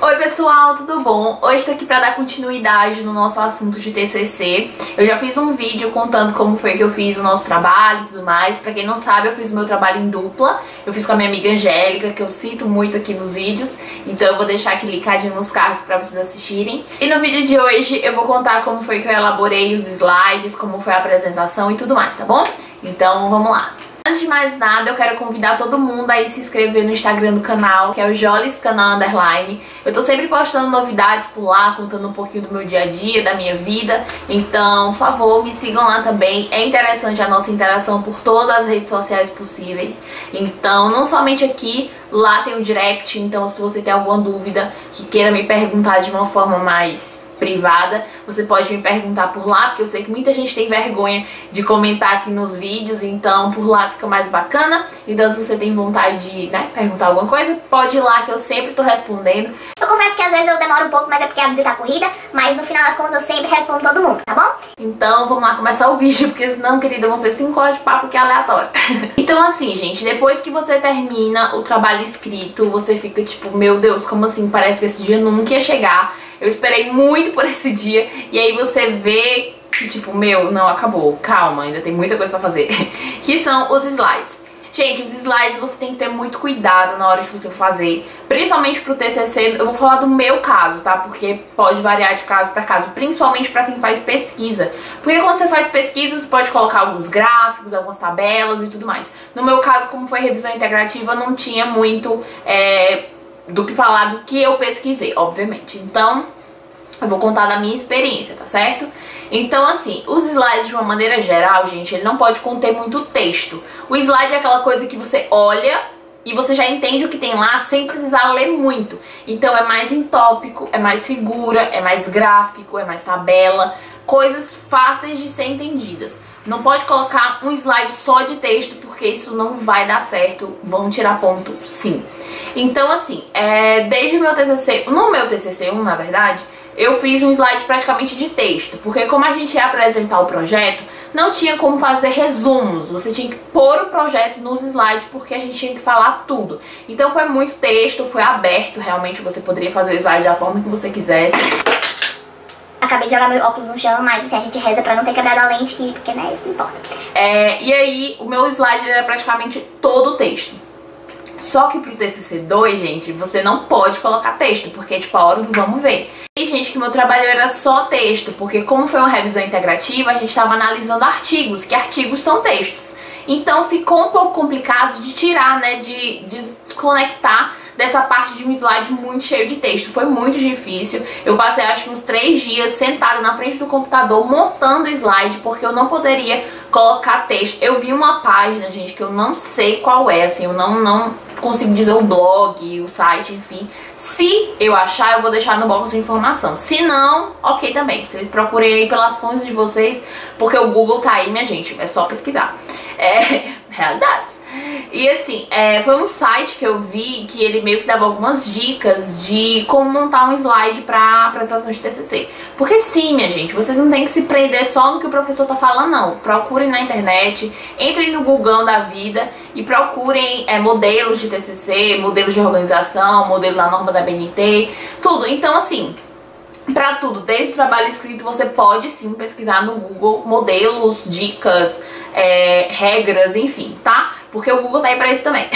Oi pessoal, tudo bom? Hoje tô aqui pra dar continuidade no nosso assunto de TCC. Eu já fiz um vídeo contando como foi que eu fiz o nosso trabalho e tudo mais. Pra quem não sabe, eu fiz o meu trabalho em dupla. Eu fiz com a minha amiga Angélica, que eu cito muito aqui nos vídeos. Então eu vou deixar aqui linkadinho nos cards pra vocês assistirem. E no vídeo de hoje eu vou contar como foi que eu elaborei os slides, como foi a apresentação e tudo mais, tá bom? Então vamos lá. Antes de mais nada, eu quero convidar todo mundo a ir se inscrever no Instagram do canal, que é o Joliscanal_. Eu tô sempre postando novidades por lá, contando um pouquinho do meu dia a dia, da minha vida. Então, por favor, me sigam lá também. É interessante a nossa interação por todas as redes sociais possíveis. Então, não somente aqui, lá tem o direct. Então, se você tem alguma dúvida que queira me perguntar de uma forma mais privada, você pode me perguntar por lá, porque eu sei que muita gente tem vergonha de comentar aqui nos vídeos, então por lá fica mais bacana. Então se você tem vontade de, perguntar alguma coisa, pode ir lá que eu sempre tô respondendo. Eu confesso que às vezes eu demoro um pouco, mas é porque a vida tá corrida, mas no final das contas eu sempre respondo todo mundo, tá bom? Então vamos lá começar o vídeo, porque senão, querida, vão ser 5 horas de papo que é aleatório. Então assim, gente, depois que você termina o trabalho escrito, você fica tipo, meu Deus, como assim? Parece que esse dia nunca ia chegar. Eu esperei muito por esse dia. E aí você vê que tipo, meu, não, acabou, calma, ainda tem muita coisa pra fazer. Que são os slides. Gente, os slides você tem que ter muito cuidado na hora que você for fazer. Principalmente pro TCC, eu vou falar do meu caso, tá? Porque pode variar de caso pra caso, principalmente pra quem faz pesquisa. Porque quando você faz pesquisa, você pode colocar alguns gráficos, algumas tabelas e tudo mais. No meu caso, como foi revisão integrativa, não tinha muito do que falar do que eu pesquisei, obviamente. Então, eu vou contar da minha experiência, tá certo? Então, assim, os slides de uma maneira geral, gente, ele não pode conter muito texto. O slide é aquela coisa que você olha e você já entende o que tem lá sem precisar ler muito. Então é mais em tópico, é mais figura, é mais gráfico, é mais tabela, coisas fáceis de ser entendidas. Não pode colocar um slide só de texto, porque isso não vai dar certo, vão tirar ponto sim. Então assim, desde o meu TCC, no meu TCC1, na verdade, eu fiz um slide praticamente de texto, porque como a gente ia apresentar o projeto, não tinha como fazer resumos, você tinha que pôr o projeto nos slides, porque a gente tinha que falar tudo. Então foi muito texto, foi aberto, realmente você poderia fazer o slide da forma que você quisesse. Acabei de jogar meu óculos no chão, mas assim, a gente reza pra não ter quebrado a lente, porque né, isso não importa. E aí, o meu slide era praticamente todo o texto. Só que pro TCC2, gente, você não pode colocar texto, porque é tipo a hora do vamos ver. E, gente, que meu trabalho era só texto, porque como foi uma revisão integrativa, a gente estava analisando artigos, que artigos são textos. Então ficou um pouco complicado de tirar, né, de desconectar dessa parte de um slide muito cheio de texto. Foi muito difícil. Eu passei acho que uns 3 dias sentada na frente do computador montando slide, porque eu não poderia colocar texto. Eu vi uma página, gente, que eu não sei qual é, assim, eu não consigo dizer o blog, o site, enfim. Se eu achar, eu vou deixar no box de informação. Se não, ok também. Vocês procurem aí pelas fontes de vocês, porque o Google tá aí, minha gente. É só pesquisar. Realidades. E assim, foi um site que eu vi que ele meio que dava algumas dicas de como montar um slide pra apresentação de TCC. Porque sim, minha gente, vocês não tem que se prender só no que o professor tá falando, não. Procurem na internet, entrem no Google da vida e procurem modelos de TCC, modelos de organização, modelo da norma da BNT, tudo. Então assim, pra tudo, desde o trabalho escrito, você pode sim pesquisar no Google modelos, dicas, regras, enfim, tá? Porque o Google tá aí pra isso também.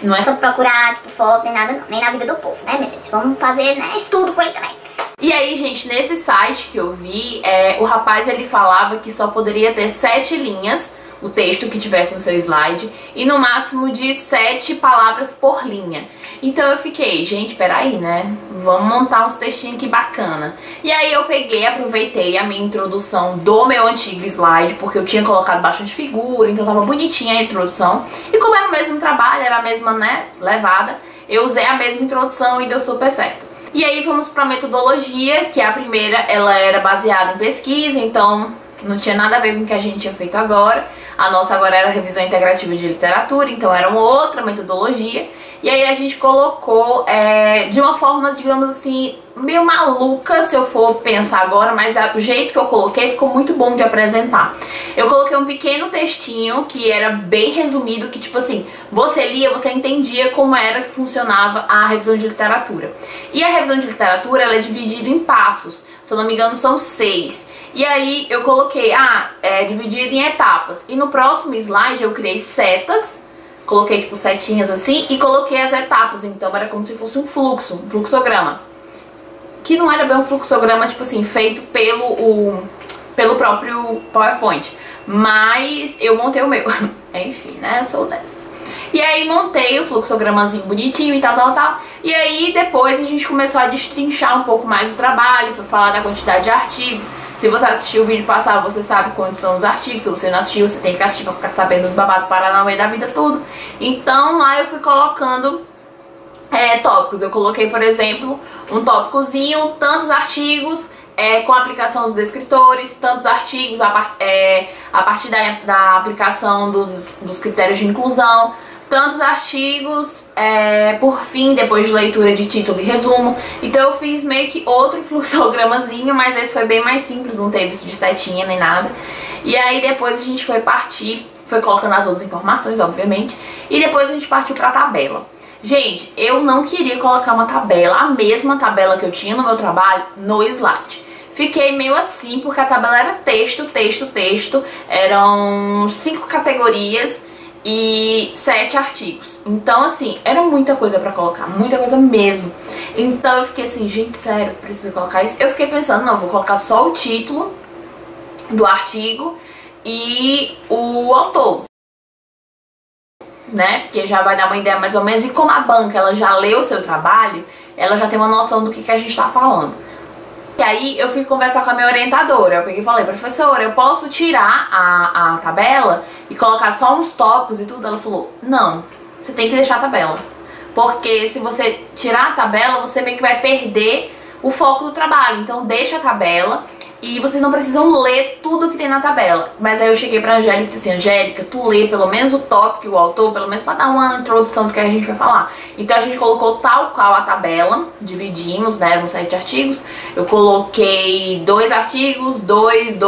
Não é só procurar, tipo, foto, nem nada não, nem na vida do povo, né, minha gente? Vamos fazer, né, estudo com ele também. E aí, gente, nesse site que eu vi, o rapaz, ele falava que só poderia ter 7 linhas, o texto que tivesse no seu slide, e no máximo de 7 palavras por linha. Então eu fiquei, gente, peraí, né? Vamos montar uns textinhos aqui bacana. E aí eu peguei, aproveitei a minha introdução do meu antigo slide, porque eu tinha colocado bastante figura, então tava bonitinha a introdução. E como era o mesmo trabalho, era a mesma, né, levada, eu usei a mesma introdução e deu super certo. E aí vamos pra metodologia, que a primeira, ela era baseada em pesquisa, então não tinha nada a ver com o que a gente tinha feito agora. A nossa agora era revisão integrativa de literatura, então era uma outra metodologia. E aí a gente colocou de uma forma, digamos assim, meio maluca, se eu for pensar agora, mas o jeito que eu coloquei ficou muito bom de apresentar. Eu coloquei um pequeno textinho que era bem resumido, que tipo assim, você lia, você entendia como era que funcionava a revisão de literatura. E a revisão de literatura, ela é dividida em passos, se eu não me engano são 6. E aí eu coloquei, dividido em etapas. E no próximo slide eu criei setas, coloquei tipo setinhas assim e coloquei as etapas. Então era como se fosse um fluxograma. Que não era bem um fluxograma, tipo assim, feito pelo próprio PowerPoint. Mas eu montei o meu. Enfim, né, eu sou dessas. E aí montei o fluxogramazinho bonitinho e tal. E aí depois a gente começou a destrinchar um pouco mais o trabalho, foi falar da quantidade de artigos. Se você assistiu o vídeo passado, você sabe quantos são os artigos. Se você não assistiu, você tem que assistir pra ficar sabendo os babados paranauê da vida tudo. Então lá eu fui colocando tópicos. Eu coloquei, por exemplo, um tópicozinho, tantos artigos com a aplicação dos descritores, tantos artigos a partir da aplicação dos critérios de inclusão, tantos artigos por fim, depois de leitura de título e resumo. Então eu fiz meio que outro fluxogramazinho, mas esse foi bem mais simples, não teve isso de setinha nem nada. E aí depois a gente foi colocando as outras informações, obviamente, e depois a gente partiu pra tabela. Gente, eu não queria colocar uma tabela, a mesma tabela que eu tinha no meu trabalho, no slide. Fiquei meio assim, porque a tabela era texto, eram 5 categorias e 7 artigos. Então, assim, era muita coisa pra colocar, muita coisa mesmo. Então eu fiquei assim, gente, sério, preciso colocar isso? Eu fiquei pensando, não, vou colocar só o título do artigo e o autor, né? Porque já vai dar uma ideia mais ou menos. E como a banca, ela já leu o seu trabalho, ela já tem uma noção do que a gente tá falando. E aí eu fui conversar com a minha orientadora. Eu peguei e falei, professora, eu posso tirar a tabela e colocar só uns tópicos e tudo? Ela falou, não, você tem que deixar a tabela. Porque se você tirar a tabela, você meio que vai perder o foco do trabalho. Então deixa a tabela e vocês não precisam ler tudo que tem na tabela. Mas aí eu cheguei pra Angélica e disse assim, Angélica, tu lê pelo menos o tópico e o autor, pelo menos pra dar uma introdução do que a gente vai falar. Então a gente colocou tal qual a tabela, dividimos, né, eram 7 artigos. Eu coloquei 2 artigos, 2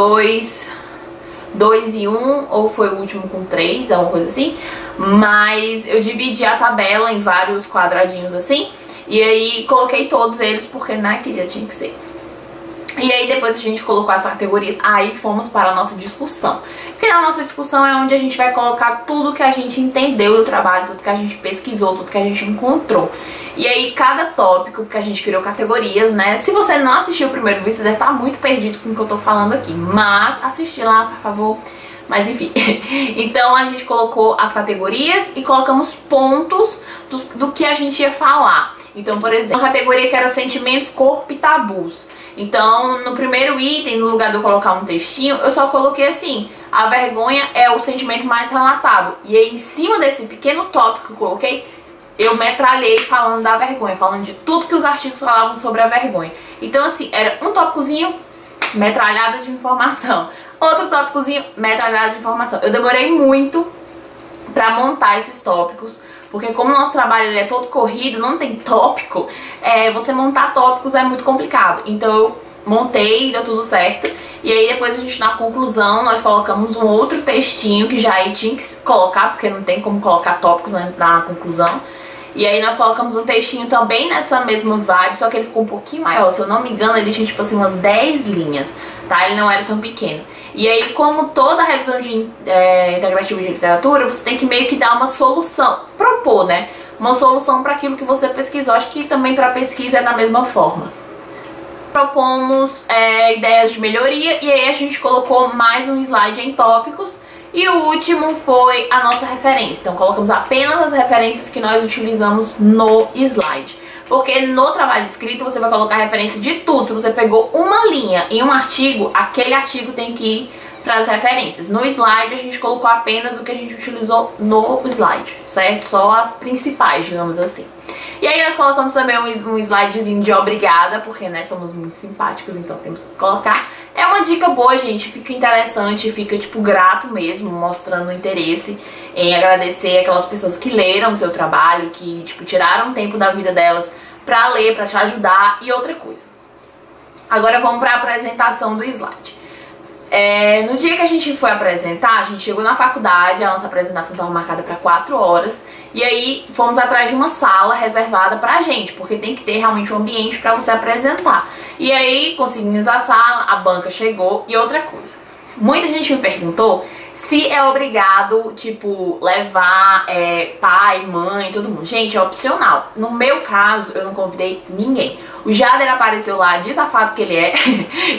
e 1, ou foi o último com 3, alguma coisa assim. Mas eu dividi a tabela em vários quadradinhos assim. E aí coloquei todos eles porque, né, tinha que ser. E aí depois a gente colocou as categorias, aí fomos para a nossa discussão. Porque a nossa discussão é onde a gente vai colocar tudo que a gente entendeu do trabalho, tudo que a gente pesquisou, tudo que a gente encontrou. E aí cada tópico, porque a gente criou categorias, né? Se você não assistiu o primeiro vídeo, você deve estar muito perdido com o que eu tô falando aqui. Mas assiste lá, por favor. Mas enfim. Então a gente colocou as categorias e colocamos pontos do que a gente ia falar. Então, por exemplo, uma categoria que era sentimentos, corpo e tabus. Então, no primeiro item, no lugar de eu colocar um textinho, eu só coloquei assim, a vergonha é o sentimento mais relatado. E aí, em cima desse pequeno tópico que eu coloquei, eu metralhei falando da vergonha, falando de tudo que os artigos falavam sobre a vergonha. Então, assim, era um tópicozinho, metralhada de informação. Outro tópicozinho, metralhada de informação. Eu demorei muito pra montar esses tópicos, porque como o nosso trabalho ele é todo corrido, não tem tópico, você montar tópicos é muito complicado. Então eu montei, deu tudo certo. E aí depois a gente, na conclusão, nós colocamos um outro textinho que já aí tinha que colocar, porque não tem como colocar tópicos na conclusão. E aí nós colocamos um textinho também nessa mesma vibe, só que ele ficou um pouquinho maior. Se eu não me engano, ele tinha tipo assim umas 10 linhas, tá? Ele não era tão pequeno. E aí, como toda revisão de integrativa de literatura, você tem que meio que dar uma solução, propor, né? Uma solução para aquilo que você pesquisou. Acho que também para pesquisa é da mesma forma. Propomos ideias de melhoria e aí a gente colocou mais um slide em tópicos. E o último foi a nossa referência. Então colocamos apenas as referências que nós utilizamos no slide. Porque no trabalho escrito você vai colocar referência de tudo. Se você pegou uma linha em um artigo, aquele artigo tem que ir para as referências. No slide a gente colocou apenas o que a gente utilizou no slide, certo? Só as principais, digamos assim. E aí nós colocamos também um slidezinho de obrigada, porque, né, somos muito simpáticos, então temos que colocar. É uma dica boa, gente, fica interessante, fica, tipo, grato mesmo, mostrando interesse em agradecer aquelas pessoas que leram o seu trabalho, que, tipo, tiraram tempo da vida delas pra ler, pra te ajudar. E outra coisa, agora vamos pra apresentação do slide. No dia que a gente foi apresentar, a gente chegou na faculdade, a nossa apresentação estava marcada para 4 horas, e aí fomos atrás de uma sala reservada pra gente, porque tem que ter realmente um ambiente para você apresentar. E aí conseguimos a sala, a banca chegou. E outra coisa, muita gente me perguntou se é obrigado, tipo, levar pai, mãe, todo mundo. Gente, é opcional. No meu caso, eu não convidei ninguém. O Jader apareceu lá, desafado que ele é.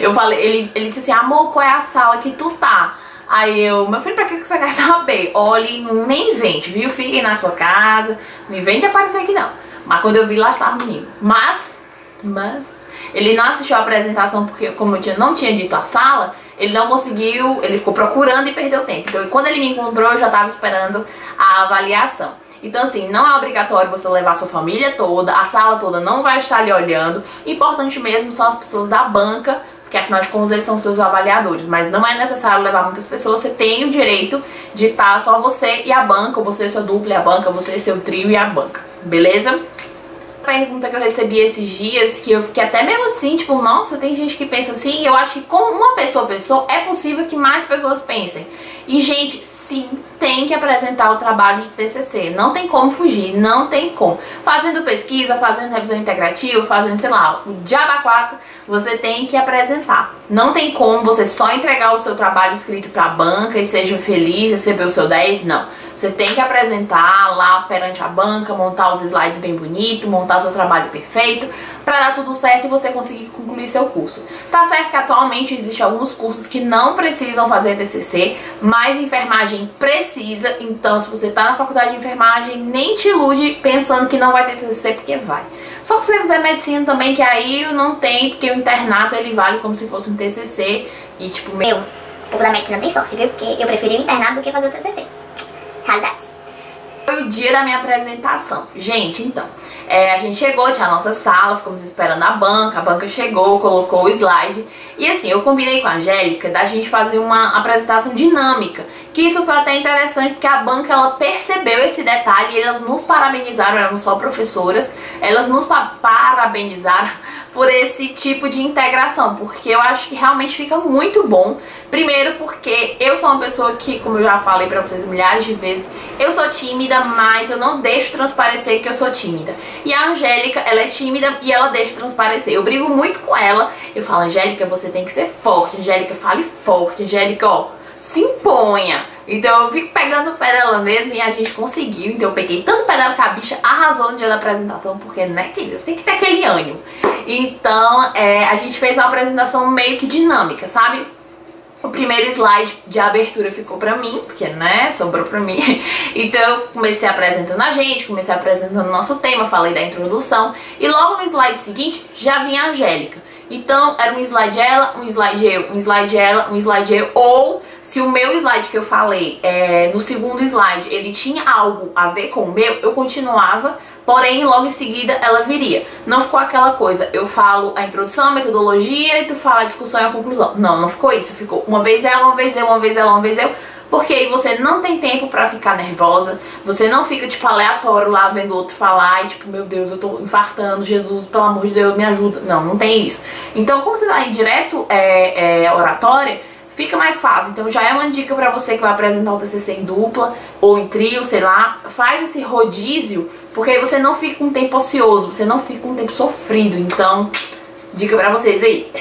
Eu falei, ele disse assim, amor, qual é a sala que tu tá? Aí eu, meu filho, pra que você quer saber? Olhe, nem invente, viu? Fiquem na sua casa, não invente aparecer aqui não. Mas quando eu vi, lá estava o menino. Mas, ele não assistiu a apresentação porque, como eu não tinha dito a sala, ele não conseguiu, ele ficou procurando e perdeu tempo. Então, quando ele me encontrou, eu já estava esperando a avaliação. Então, assim, não é obrigatório você levar sua família toda, a sala toda não vai estar ali olhando. Importante mesmo são as pessoas da banca, porque afinal de contas eles são seus avaliadores. Mas não é necessário levar muitas pessoas, você tem o direito de estar só você e a banca, ou você e sua dupla e a banca, você e seu trio e a banca, beleza? Pergunta que eu recebi esses dias, que eu fiquei até mesmo assim, tipo, nossa, tem gente que pensa assim, e eu acho que com uma pessoa, é possível que mais pessoas pensem. E, gente, sim, tem que apresentar o trabalho de TCC, não tem como fugir, não tem como. Fazendo pesquisa, fazendo revisão integrativa, fazendo, sei lá, o Diaba 4, você tem que apresentar. Não tem como você só entregar o seu trabalho escrito pra banca e seja feliz, receber o seu 10, não. Você tem que apresentar lá perante a banca, montar os slides bem bonito, montar seu trabalho perfeito, pra dar tudo certo e você conseguir concluir seu curso. Tá certo que atualmente existem alguns cursos que não precisam fazer TCC, mas enfermagem precisa, então se você tá na faculdade de enfermagem, nem te ilude pensando que não vai ter TCC, porque vai. Só se você fizer medicina também, que aí não tem, porque o internato ele vale como se fosse um TCC e tipo... O povo da medicina tem sorte, viu? Porque eu preferi o internato do que fazer o TCC. Realidade. Foi o dia da minha apresentação. Gente, então, a gente chegou, tinha a nossa sala, ficamos esperando a banca chegou, colocou o slide. E assim, eu combinei com a Angélica da gente fazer uma apresentação dinâmica. Que isso foi até interessante, porque a banca, ela percebeu esse detalhe e elas nos parabenizaram, éramos só professoras, elas nos parabenizaram por esse tipo de integração, porque eu acho que realmente fica muito bom. Primeiro porque eu sou uma pessoa que, como eu já falei pra vocês milhares de vezes, eu sou tímida, mas eu não deixo transparecer que eu sou tímida. E a Angélica, ela é tímida e ela deixa transparecer. Eu brigo muito com ela, eu falo, Angélica, você tem que ser forte, Angélica, fale forte, Angélica, ó, se imponha. Então eu fico pegando o pé dela mesmo e a gente conseguiu. Então eu peguei tanto o pé dela que a bicha arrasou no dia da apresentação, porque, né, querida, tem que ter aquele ânimo. Então a gente fez uma apresentação meio que dinâmica, sabe? O primeiro slide de abertura ficou pra mim, porque, né, sobrou pra mim. Então eu comecei apresentando a gente, comecei apresentando o nosso tema, falei da introdução. E logo no slide seguinte já vinha a Angélica. Então era um slide ela, um slide eu, um slide ela, um slide eu. Ou se o meu slide que eu falei, no segundo slide, ele tinha algo a ver com o meu, eu continuava. Porém, logo em seguida, ela viria. Não ficou aquela coisa, eu falo a introdução, a metodologia e tu fala a discussão e a conclusão. Não, não ficou isso. Ficou uma vez ela, uma vez eu, uma vez ela, uma vez eu. Porque aí você não tem tempo pra ficar nervosa. Você não fica, tipo, aleatório lá vendo o outro falar e, tipo, meu Deus, eu tô infartando, Jesus, pelo amor de Deus, me ajuda. Não, não tem isso. Então, como você tá em direto oratória, fica mais fácil. Então já é uma dica pra você que vai apresentar o TCC em dupla ou em trio, sei lá. Faz esse rodízio, porque aí você não fica com um tempo ocioso, você não fica com um tempo sofrido. Então, dica pra vocês aí.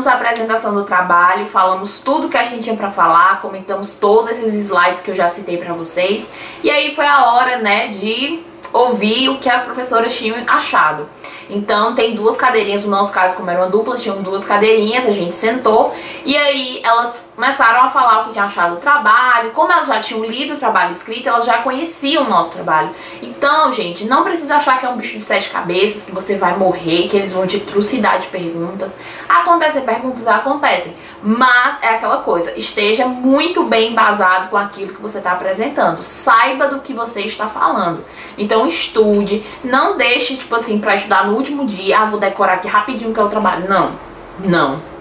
A apresentação do trabalho, falamos tudo que a gente tinha pra falar, comentamos todos esses slides que eu já citei pra vocês. E aí foi a hora, né, de ouvir o que as professoras tinham achado. Então tem duas cadeirinhas, no nosso caso, como era uma dupla, tinham duas cadeirinhas, a gente sentou e aí elas começaram a falar o que tinham achado do trabalho. Como elas já tinham lido o trabalho escrito, elas já conheciam o nosso trabalho. Então, gente, não precisa achar que é um bicho de 7 cabeças, que você vai morrer, que eles vão te trucidar de perguntas. Acontecem perguntas, acontecem, mas é aquela coisa, esteja muito bem embasado com aquilo que você está apresentando, saiba do que você está falando. Então estude, não deixe, tipo assim, pra estudar no último dia, ah, vou decorar aqui rapidinho que é o trabalho. Não, não.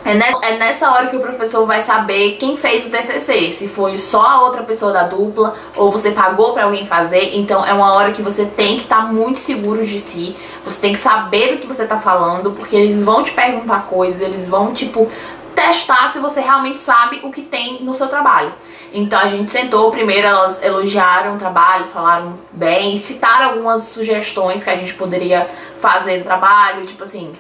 É nessa hora que o professor vai saber quem fez o TCC, se foi só a outra pessoa da dupla ou você pagou pra alguém fazer. Então é uma hora que você tem que estar muito seguro de si, você tem que saber do que você tá falando, porque eles vão te perguntar coisas, eles vão, tipo, testar se você realmente sabe o que tem no seu trabalho. Então a gente sentou, primeiro elas elogiaram o trabalho, falaram bem, citaram algumas sugestões que a gente poderia fazer no trabalho, tipo assim...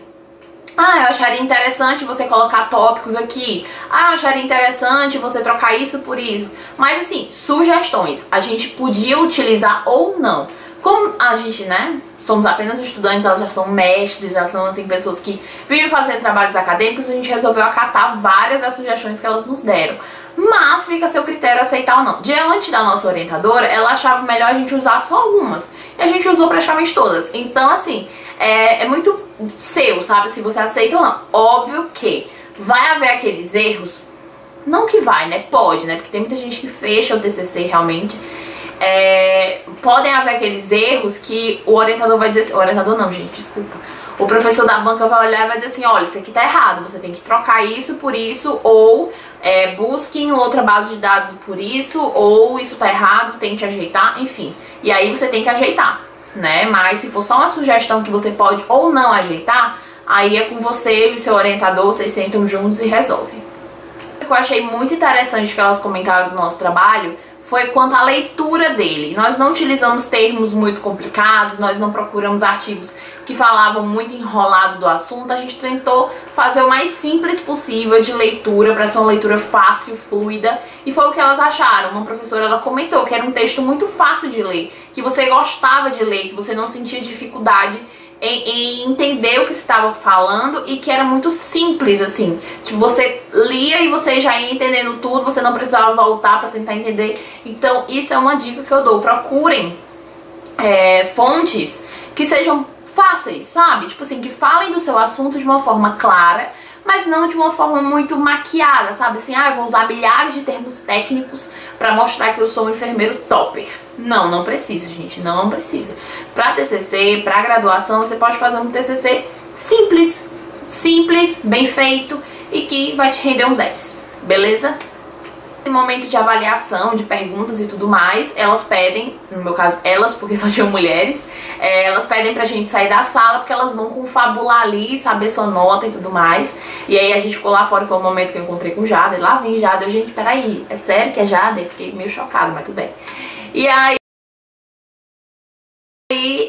Ah, eu acharia interessante você colocar tópicos aqui. Ah, eu acharia interessante você trocar isso por isso. Mas assim, sugestões. A gente podia utilizar ou não. Como a gente, né, somos apenas estudantes, elas já são mestres, já são assim pessoas que vivem fazendo trabalhos acadêmicos, a gente resolveu acatar várias das sugestões que elas nos deram. Mas fica a seu critério aceitar ou não. Diante da nossa orientadora, ela achava melhor a gente usar só algumas. E a gente usou praticamente todas. Então, assim, é muito seu, sabe? Se você aceita ou não. Óbvio que vai haver aqueles erros. Não que vai, né? Pode, né? Porque tem muita gente que fecha o TCC realmente. Podem haver aqueles erros que o orientador vai dizer assim... O orientador não, gente, desculpa. O professor da banca vai olhar e vai dizer assim, olha, isso aqui tá errado, você tem que trocar isso por isso, ou busque em outra base de dados por isso, ou isso tá errado, tente ajeitar, enfim. E aí você tem que ajeitar, né? Mas se for só uma sugestão que você pode ou não ajeitar, aí é com você e o seu orientador, vocês sentam juntos e resolvem. O que eu achei muito interessante que elas comentaram do nosso trabalho foi quanto à leitura dele. Nós não utilizamos termos muito complicados, nós não procuramos artigos que falavam muito enrolado do assunto. A gente tentou fazer o mais simples possível de leitura, para ser uma leitura fácil, fluida, e foi o que elas acharam. Uma professora, ela comentou que era um texto muito fácil de ler, que você gostava de ler, que você não sentia dificuldade em entender o que você estava falando e que era muito simples, assim. Tipo, você lia e você já ia entendendo tudo, você não precisava voltar para tentar entender. Então, isso é uma dica que eu dou. Procurem fontes que sejam fáceis, sabe? Tipo assim, que falem do seu assunto de uma forma clara, mas não de uma forma muito maquiada, sabe? Assim, ah, eu vou usar milhares de termos técnicos pra mostrar que eu sou um enfermeiro topper. Não, não precisa, gente, não precisa. Pra TCC, pra graduação, você pode fazer um TCC simples, bem feito e que vai te render um 10, beleza? Nesse momento de avaliação, de perguntas e tudo mais, elas pedem, no meu caso elas, porque só tinham mulheres, elas pedem pra gente sair da sala porque elas vão confabular ali, saber sua nota e tudo mais. E aí a gente ficou lá fora, foi o momento que eu encontrei com Jada, e lá vem Jada, eu, gente, peraí, é sério que é Jada? Eu fiquei meio chocada, mas tudo bem. E aí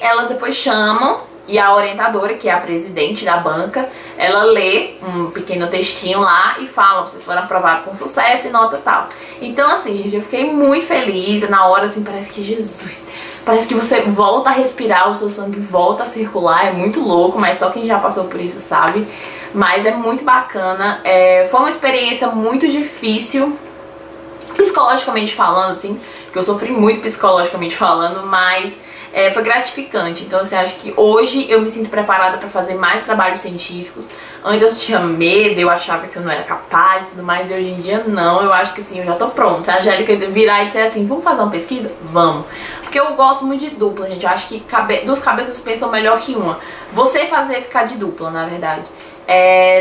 elas depois chamam, e a orientadora, que é a presidente da banca, ela lê um pequeno textinho lá e fala, vocês foram aprovados com sucesso e nota tal. Então assim, gente, eu fiquei muito feliz. Na hora, assim, parece que Jesus, parece que você volta a respirar, o seu sangue volta a circular, é muito louco, mas só quem já passou por isso sabe. Mas é muito bacana, foi uma experiência muito difícil, psicologicamente falando, assim, porque eu sofri muito psicologicamente falando, mas foi gratificante. Então, assim, acho que hoje eu me sinto preparada pra fazer mais trabalhos científicos. Antes eu tinha medo, eu achava que eu não era capaz e tudo mais, e hoje em dia não. Eu acho que, assim, eu já tô pronta. Se a Angélica virar e disser assim, vamos fazer uma pesquisa? Vamos. Porque eu gosto muito de dupla, gente. Eu acho que duas cabeças pensam melhor que uma. Você fazer ficar de dupla, na verdade.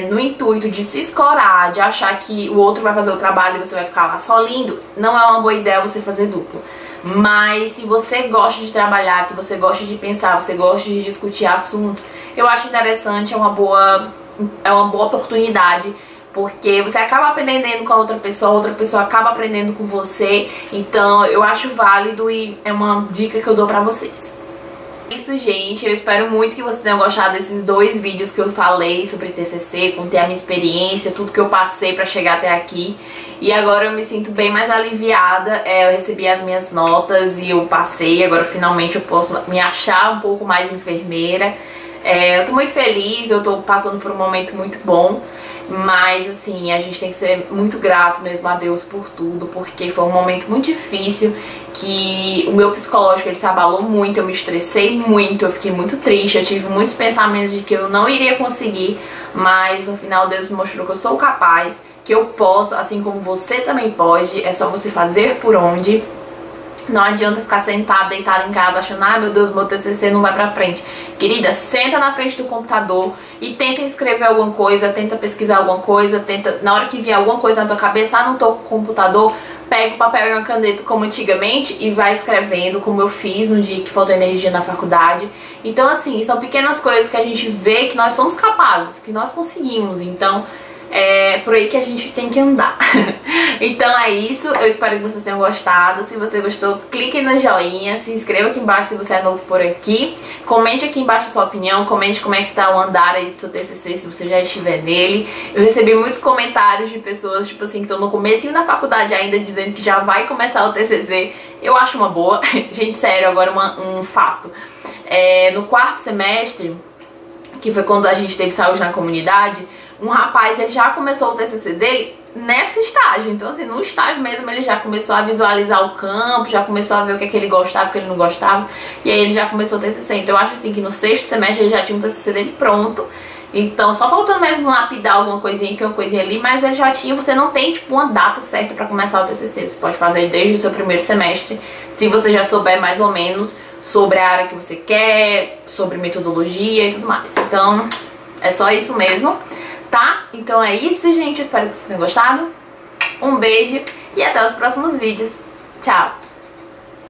No intuito de se escorar, de achar que o outro vai fazer o trabalho e você vai ficar lá só lindo, não é uma boa ideia você fazer dupla. Mas se você gosta de trabalhar, que você gosta de pensar, você gosta de discutir assuntos, eu acho interessante, é uma boa oportunidade, porque você acaba aprendendo com a outra pessoa acaba aprendendo com você. Então eu acho válido e é uma dica que eu dou pra vocês. É isso, gente, eu espero muito que vocês tenham gostado desses 2 vídeos que eu falei sobre TCC, contei a minha experiência, tudo que eu passei pra chegar até aqui. E agora eu me sinto bem mais aliviada, eu recebi as minhas notas e eu passei, agora finalmente eu posso me achar um pouco mais enfermeira. Eu tô muito feliz, eu tô passando por um momento muito bom, mas assim, a gente tem que ser muito grato mesmo a Deus por tudo, porque foi um momento muito difícil, que o meu psicológico ele se abalou muito, eu me estressei muito, eu fiquei muito triste, eu tive muitos pensamentos de que eu não iria conseguir, mas no final Deus me mostrou que eu sou capaz, que eu posso, assim como você também pode, é só você fazer por onde. Não adianta ficar sentada, deitada em casa, achando, ai meu Deus, meu TCC não vai pra frente. Querida, senta na frente do computador e tenta escrever alguma coisa, tenta pesquisar alguma coisa, tenta, na hora que vier alguma coisa na tua cabeça, não tô com o computador, pega o papel e uma caneta como antigamente e vai escrevendo, como eu fiz no dia que faltou energia na faculdade. Então assim, são pequenas coisas que a gente vê que nós somos capazes, que nós conseguimos, então é por aí que a gente tem que andar. Então é isso, eu espero que vocês tenham gostado. Se você gostou, clique no joinha, se inscreva aqui embaixo se você é novo por aqui. Comente aqui embaixo a sua opinião, comente como é que tá o andar aí do seu TCC, se você já estiver nele. Eu recebi muitos comentários de pessoas, tipo assim, que estão no comecinho da faculdade ainda, dizendo que já vai começar o TCC. Eu acho uma boa. Gente, sério, agora um fato. No quarto semestre, que foi quando a gente teve saúde na comunidade, um rapaz, ele já começou o TCC dele nesse estágio. Então assim, no estágio mesmo ele já começou a visualizar o campo, já começou a ver o que é que ele gostava, o que ele não gostava, e aí ele já começou o TCC. Então eu acho assim que no sexto semestre ele já tinha um TCC dele pronto. Então só faltando mesmo lapidar alguma coisinha aqui, uma coisinha ali, mas ele já tinha. Você não tem tipo uma data certa pra começar o TCC, você pode fazer desde o seu primeiro semestre, se você já souber mais ou menos sobre a área que você quer, sobre metodologia e tudo mais. Então é só isso mesmo, tá? Então é isso, gente. Eu espero que vocês tenham gostado. Um beijo e até os próximos vídeos. Tchau!